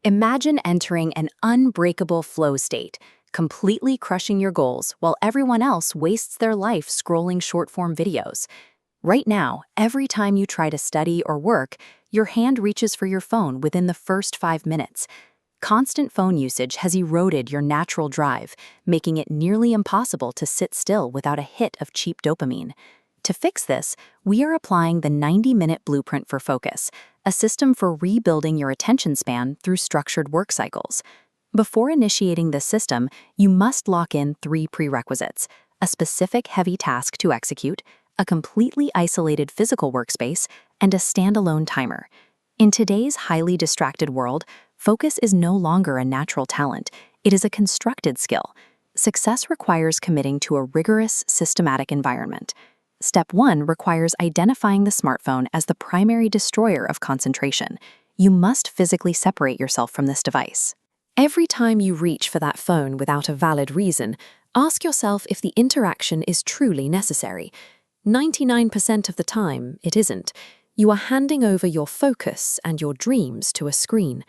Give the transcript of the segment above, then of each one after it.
Imagine entering an unbreakable flow state, completely crushing your goals while everyone else wastes their life scrolling short-form videos. Right now, every time you try to study or work, your hand reaches for your phone within the first 5 minutes. Constant phone usage has eroded your natural drive, making it nearly impossible to sit still without a hit of cheap dopamine. To fix this, we are applying the 90-minute blueprint for focus, a system for rebuilding your attention span through structured work cycles. Before initiating this system, you must lock in 3 prerequisites: a specific heavy task to execute, a completely isolated physical workspace, and a standalone timer. In today's highly distracted world, focus is no longer a natural talent, it is a constructed skill. Success requires committing to a rigorous, systematic environment. Step 1 requires identifying the smartphone as the primary destroyer of concentration. You must physically separate yourself from this device. Every time you reach for that phone without a valid reason, ask yourself if the interaction is truly necessary. 99% of the time, it isn't. You are handing over your focus and your dreams to a screen.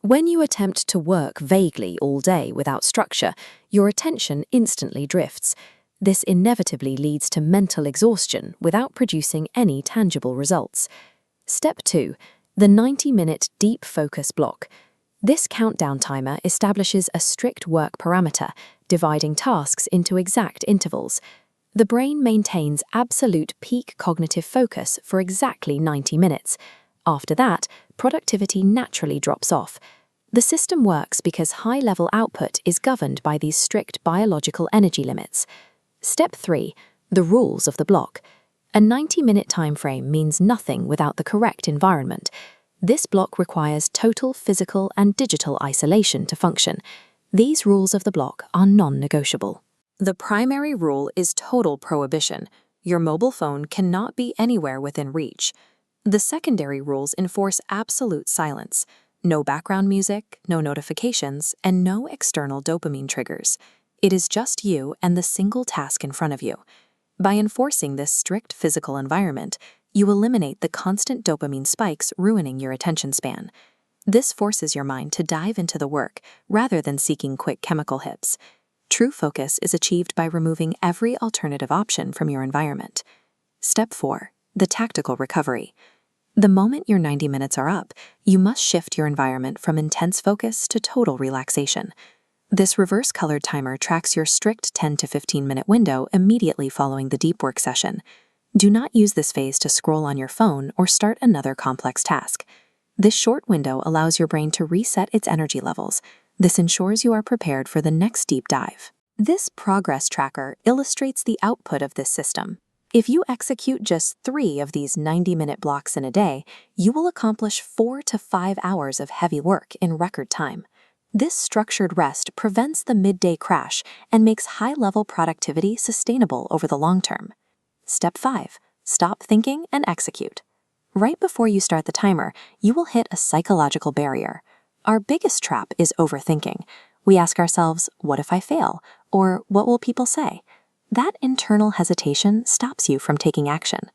When you attempt to work vaguely all day without structure, your attention instantly drifts. This inevitably leads to mental exhaustion without producing any tangible results. Step 2. The 90-minute deep focus block. This countdown timer establishes a strict work parameter, dividing tasks into exact intervals. The brain maintains absolute peak cognitive focus for exactly 90 minutes. After that, productivity naturally drops off. The system works because high-level output is governed by these strict biological energy limits. Step 3. The rules of the block. A 90-minute time frame means nothing without the correct environment. This block requires total physical and digital isolation to function. These rules of the block are non-negotiable. The primary rule is total prohibition. Your mobile phone cannot be anywhere within reach. The secondary rules enforce absolute silence. No background music, no notifications, and no external dopamine triggers. It is just you and the single task in front of you. By enforcing this strict physical environment, you eliminate the constant dopamine spikes ruining your attention span. This forces your mind to dive into the work rather than seeking quick chemical hits. True focus is achieved by removing every alternative option from your environment. Step 4. The tactical recovery. The moment your 90 minutes are up, you must shift your environment from intense focus to total relaxation. This reverse-colored timer tracks your strict 10 to 15-minute window immediately following the deep work session. Do not use this phase to scroll on your phone or start another complex task. This short window allows your brain to reset its energy levels. This ensures you are prepared for the next deep dive. This progress tracker illustrates the output of this system. If you execute just 3 of these 90-minute blocks in a day, you will accomplish 4 to 5 hours of heavy work in record time. This structured rest prevents the midday crash and makes high-level productivity sustainable over the long term. Step 5. Stop thinking and execute. Right before you start the timer, you will hit a psychological barrier. Our biggest trap is overthinking. We ask ourselves, what if I fail? Or what will people say? That internal hesitation stops you from taking action.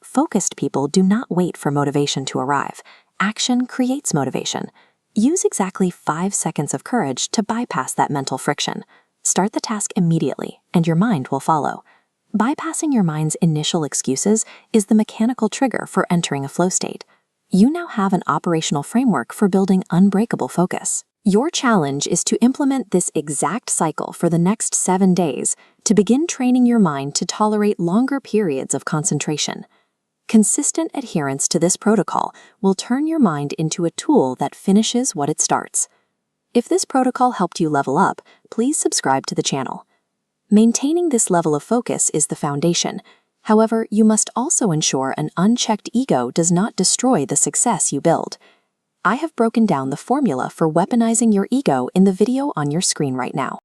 Focused people do not wait for motivation to arrive. Action creates motivation. Use exactly 5 seconds of courage to bypass that mental friction. Start the task immediately, and your mind will follow. Bypassing your mind's initial excuses is the mechanical trigger for entering a flow state. You now have an operational framework for building unbreakable focus. Your challenge is to implement this exact cycle for the next 7 days to begin training your mind to tolerate longer periods of concentration. Consistent adherence to this protocol will turn your mind into a tool that finishes what it starts. If this protocol helped you level up, please subscribe to the channel. Maintaining this level of focus is the foundation. However, you must also ensure an unchecked ego does not destroy the success you build. I have broken down the formula for weaponizing your ego in the video on your screen right now.